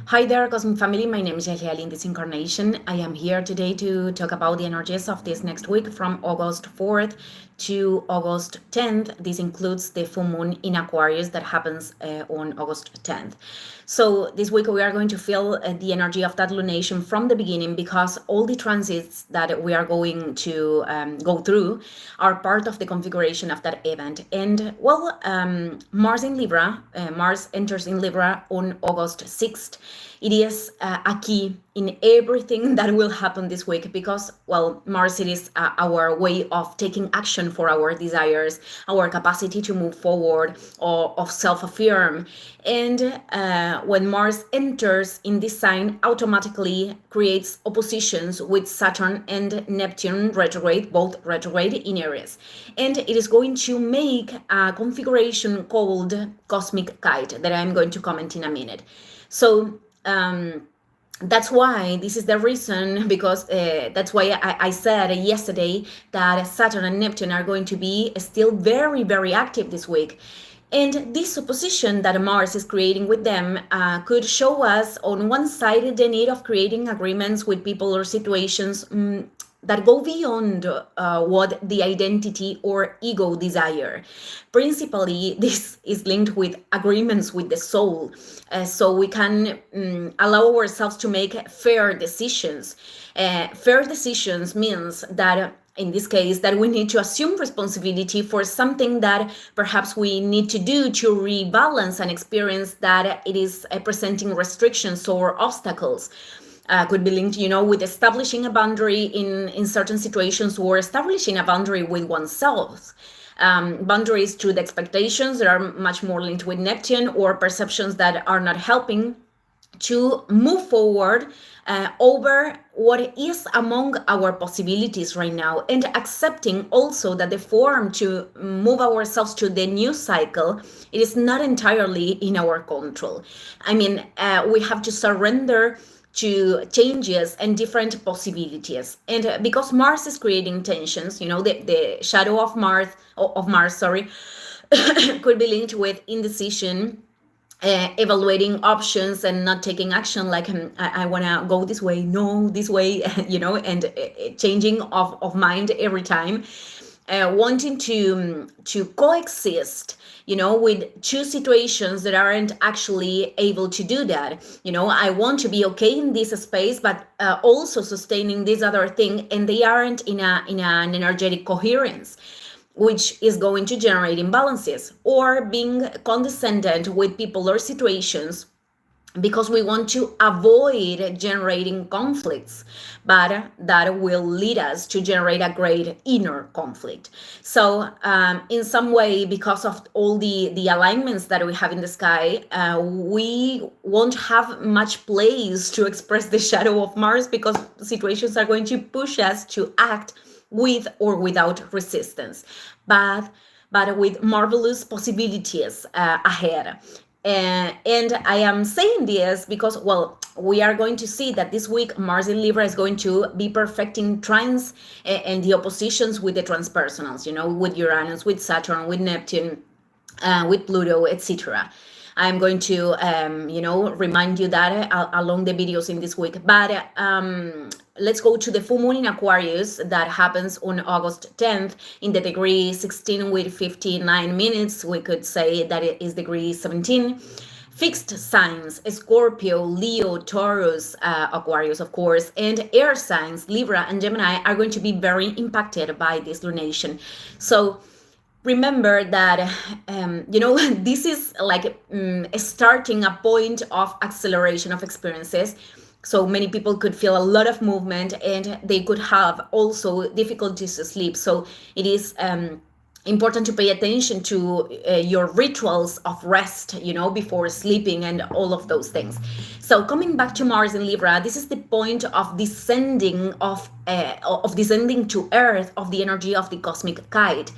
Hi there, Cosmic Family. My name is Yael in this incarnation. I am here today to talk about the energies of this next week from August 4th to August 10th. This includes the full moon in Aquarius that happens on August 10th. So this week we are going to feel the energy of that lunation from the beginning, because all the transits that we are going to go through are part of the configuration of that event. And well, Mars in Libra, Mars enters in Libra on August 6th. It is a key in everything that will happen this week, because, well, Mars, it is our way of taking action for our desires, our capacity to move forward or of self-affirm. And when Mars enters in this sign, automatically creates oppositions with Saturn and Neptune retrograde, both retrograde in Aries. And it is going to make a configuration called Cosmic Kite that I'm going to comment in a minute. So that's why this is the reason, because that's why I said yesterday that Saturn and Neptune are going to be still very, very active this week. And this opposition that Mars is creating with them could show us, on one side, the need of creating agreements with people or situations that go beyond what the identity or ego desire. Principally, this is linked with agreements with the soul, so we can allow ourselves to make fair decisions. Fair decisions means that, in this case, that we need to assume responsibility for something that perhaps we need to do to rebalance an experience that it is presenting restrictions or obstacles. Could be linked, with establishing a boundary in certain situations, or establishing a boundary with oneself. Boundaries to the expectations that are much more linked with Neptune, or perceptions that are not helping to move forward over what is among our possibilities right now, and accepting also that the form to move ourselves to the new cycle, it is not entirely in our control. I mean, we have to surrender to changes and different possibilities. And because Mars is creating tensions, the shadow of Mars, could be linked with indecision, evaluating options and not taking action, like I want to go this way, no, this way, and changing of mind every time. Wanting to coexist, with two situations that aren't actually able to do that. I want to be okay in this space, but also sustaining this other thing, and they aren't in an energetic coherence, which is going to generate imbalances, or being condescendent with people or situations because we want to avoid generating conflicts, but that will lead us to generate a great inner conflict. So in some way, because of all the alignments that we have in the sky, we won't have much place to express the shadow of Mars, because situations are going to push us to act with or without resistance, but with marvelous possibilities ahead. And I am saying this because, well, we are going to see that this week Mars in Libra is going to be perfecting trines and the oppositions with the transpersonals, with Uranus, with Saturn, with Neptune, with Pluto, etc. I'm going to, remind you that along the videos in this week. But let's go to the full moon in Aquarius that happens on August 10th in the degree 16 with 59 minutes. We could say that it is degree 17. Fixed signs, Scorpio, Leo, Taurus, Aquarius, of course, and air signs, Libra and Gemini, are going to be very impacted by this lunation. So remember that, this is like starting a point of acceleration of experiences. So many people could feel a lot of movement, and they could have also difficulties to sleep. So it is important to pay attention to your rituals of rest, before sleeping, and all of those things. So coming back to Mars in Libra, this is the point of descending descending to Earth of the energy of the cosmic kite.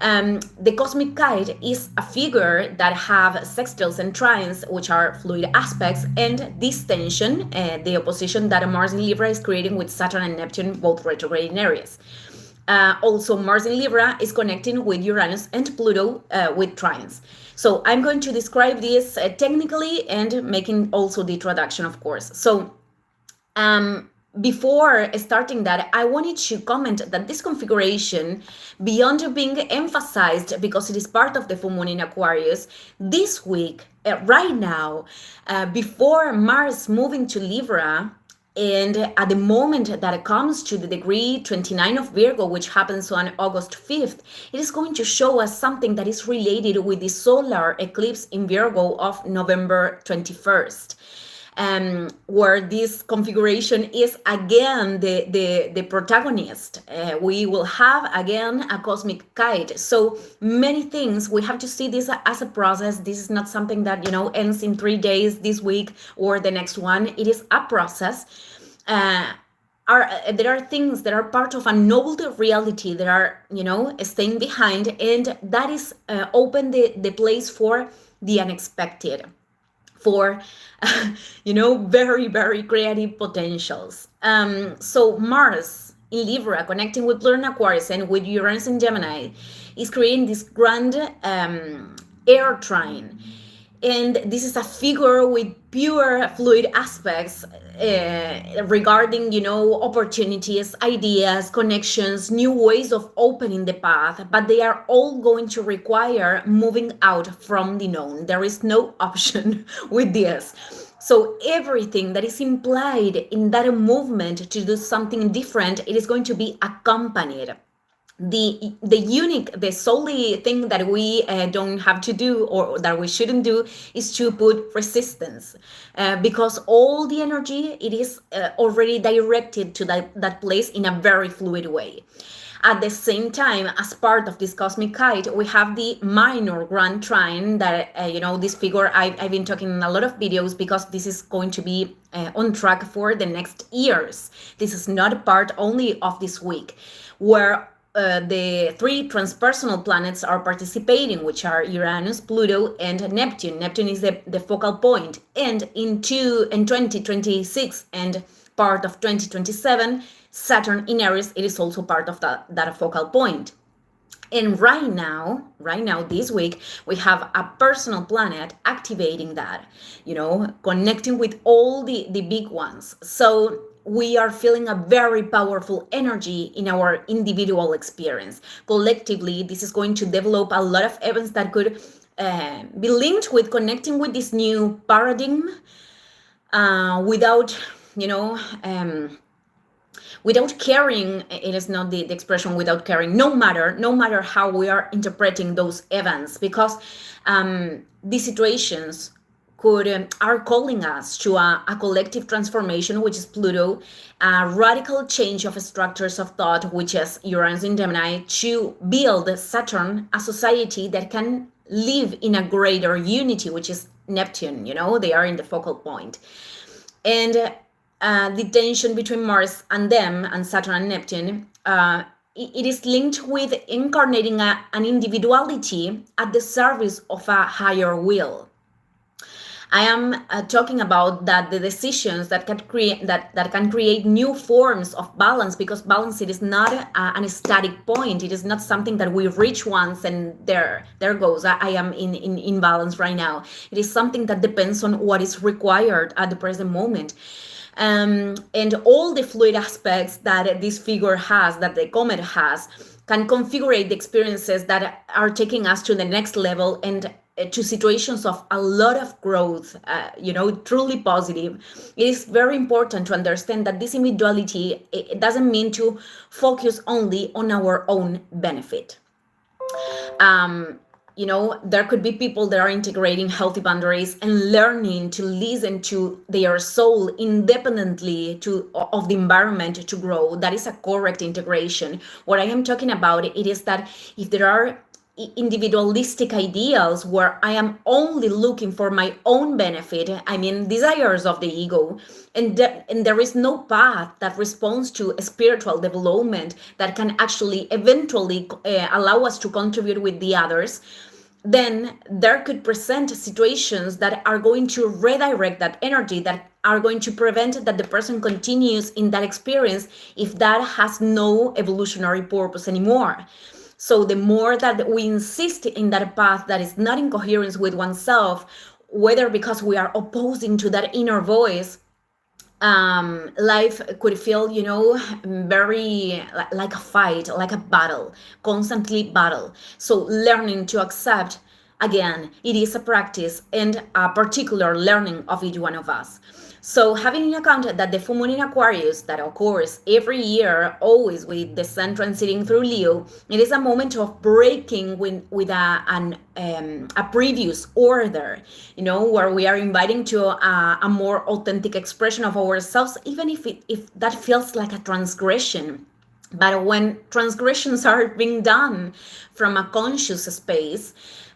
The cosmic kite is a figure that have sextiles and trines, which are fluid aspects, and this tension, the opposition that Mars in Libra is creating with Saturn and Neptune, both retrograde in Aries. Also, Mars in Libra is connecting with Uranus and Pluto with trines. So I'm going to describe this technically and making also the introduction, of course. So before starting that, I wanted to comment that this configuration, beyond being emphasized because it is part of the full moon in Aquarius, this week, right now, before Mars moving to Libra, and at the moment that it comes to the degree 29 of Virgo, which happens on August 5th, it is going to show us something that is related with the solar eclipse in Virgo of November 21st. Where this configuration is again the protagonist. We will have again a cosmic kite. So many things, we have to see this as a process. This is not something that, ends in 3 days, this week or the next one. It is a process. There are things that are part of an old reality that are, staying behind, and that is open the place for the unexpected, for very, very creative potentials. So Mars in Libra connecting with Pluto and Aquarius and with Uranus in Gemini is creating this grand air trine. And this is a figure with pure fluid aspects regarding, opportunities, ideas, connections, new ways of opening the path, but they are all going to require moving out from the known. There is no option with this. So everything that is implied in that movement to do something different, it is going to be accompanied. The solely thing that we don't have to do, or that we shouldn't do, is to put resistance, because all the energy, it is already directed to that place in a very fluid way. At the same time, as part of this cosmic kite, we have the minor grand trine that, this figure, I've been talking in a lot of videos because this is going to be on track for the next years. This is not part only of this week, where the 3 transpersonal planets are participating, which are Uranus, Pluto, and Neptune. Neptune is the focal point. And in 2026 and part of 2027, Saturn in Aries, it is also part of that focal point. And right now, this week, we have a personal planet activating that, connecting with all the big ones. So we are feeling a very powerful energy in our individual experience. Collectively, this is going to develop a lot of events that could be linked with connecting with this new paradigm without, without caring. It is not the expression without caring, no matter how we are interpreting those events, because these situations are calling us to a collective transformation, which is Pluto, a radical change of structures of thought, which is Uranus in Gemini, to build Saturn, a society that can live in a greater unity, which is Neptune. They are in the focal point. And the tension between Mars and them, and Saturn and Neptune, it is linked with incarnating an individuality at the service of a higher will. I am talking about that the decisions that can create new forms of balance, because balance, it is not an static point. It is not something that we reach once and there goes. I am in balance right now. It is something that depends on what is required at the present moment. And all the fluid aspects that this figure has, that the comet has, can configure the experiences that are taking us to the next level and to situations of a lot of growth, truly positive. It is very important to understand that this individuality, it doesn't mean to focus only on our own benefit. There could be people that are integrating healthy boundaries and learning to listen to their soul independently of the environment to grow. That is a correct integration. What I am talking about, it is that if there are individualistic ideals where I am only looking for my own benefit, desires of the ego, and there is no path that responds to a spiritual development that can actually eventually allow us to contribute with the others, then there could present situations that are going to redirect that energy, that are going to prevent that the person continues in that experience if that has no evolutionary purpose anymore. So the more that we insist in that path that is not in coherence with oneself, whether because we are opposing to that inner voice, life could feel, very like a fight, like a battle, constantly battle. So learning to accept, again, it is a practice and a particular learning of each one of us. So having in account that the full moon in Aquarius that occurs every year, always with the sun transiting through Leo, it is a moment of breaking with a previous order, where we are inviting to a more authentic expression of ourselves, even if that feels like a transgression. But when transgressions are being done from a conscious space,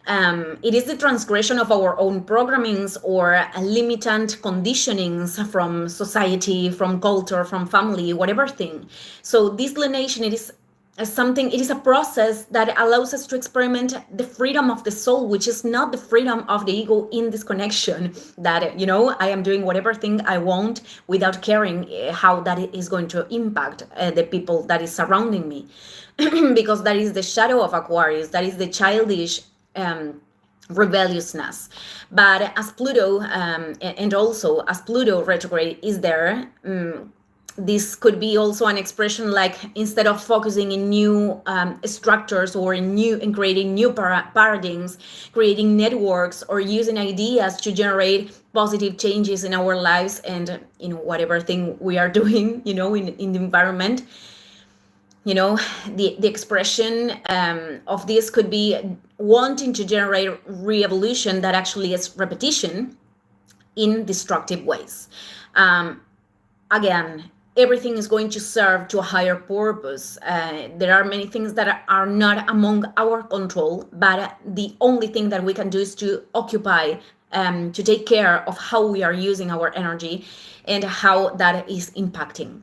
it is the transgression of our own programmings or limitant conditionings from society, from culture, from family, whatever thing. So this delineation, it is a process that allows us to experiment the freedom of the soul, which is not the freedom of the ego in this connection that, I am doing whatever thing I want without caring how that is going to impact the people that is surrounding me. Because that is the shadow of Aquarius, that is the childish rebelliousness. But as Pluto, and also as Pluto retrograde is there, this could be also an expression like, instead of focusing in new structures or in creating new paradigms, creating networks or using ideas to generate positive changes in our lives and in whatever thing we are doing, in the environment. The expression of this could be wanting to generate re-evolution that actually is repetition in destructive ways. Again, everything is going to serve to a higher purpose. There are many things that are not among our control, but the only thing that we can do is to occupy, to take care of how we are using our energy and how that is impacting.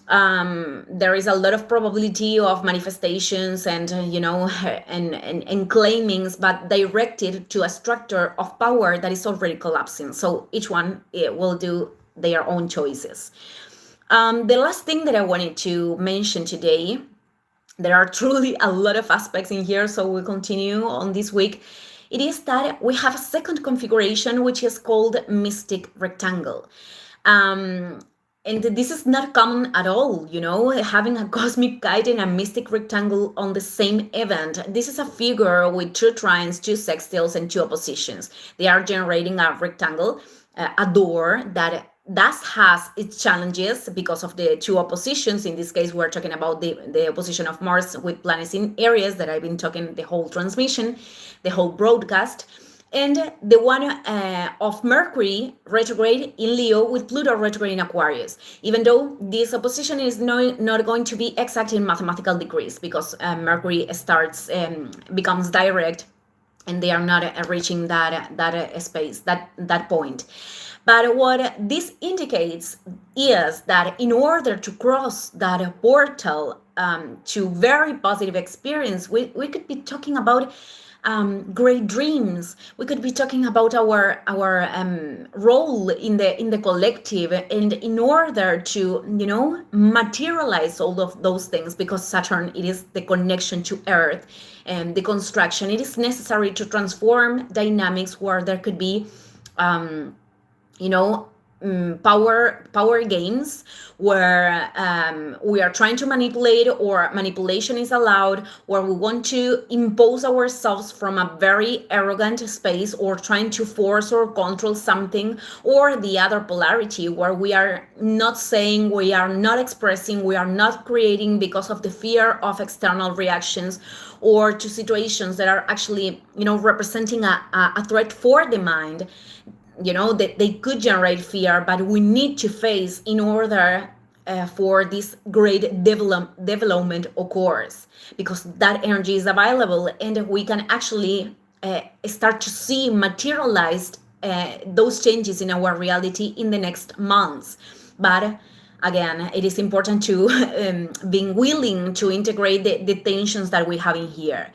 There is a lot of probability of manifestations and and claimings, but directed to a structure of power that is already collapsing. So each one will do their own choices. The last thing that I wanted to mention today, there are truly a lot of aspects in here, so we'll continue on this week. It is that we have a second configuration, which is called mystic rectangle. And this is not common at all, having a cosmic guide and a mystic rectangle on the same event. This is a figure with two trines, two sextiles, and two oppositions. They are generating a rectangle, a door that has its challenges because of the two oppositions. In this case, we're talking about the opposition of Mars with planets in Aries that I've been talking the whole transmission, the whole broadcast. And the one of Mercury retrograde in Leo with Pluto retrograde in Aquarius, even though this opposition is not going to be exact in mathematical degrees, because Mercury becomes direct, and they are not reaching that space, that point. But what this indicates is that in order to cross that portal to very positive experience, we could be talking about great dreams. We could be talking about our role in the collective, and in order to materialize all of those things, because Saturn, it is the connection to Earth and the construction. It is necessary to transform dynamics where there could be power games where we are trying to manipulate, or manipulation is allowed, where we want to impose ourselves from a very arrogant space, or trying to force or control something, or the other polarity where we are not saying, we are not expressing, we are not creating because of the fear of external reactions, or to situations that are actually representing a threat for the mind. That they could generate fear, but we need to face in order for this great development occurs, because that energy is available, and we can actually start to see materialized those changes in our reality in the next months. But again, it is important to being willing to integrate the tensions that we have in here.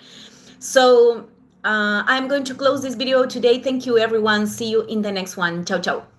So I'm going to close this video today. Thank you, everyone. See you in the next one. Ciao, ciao.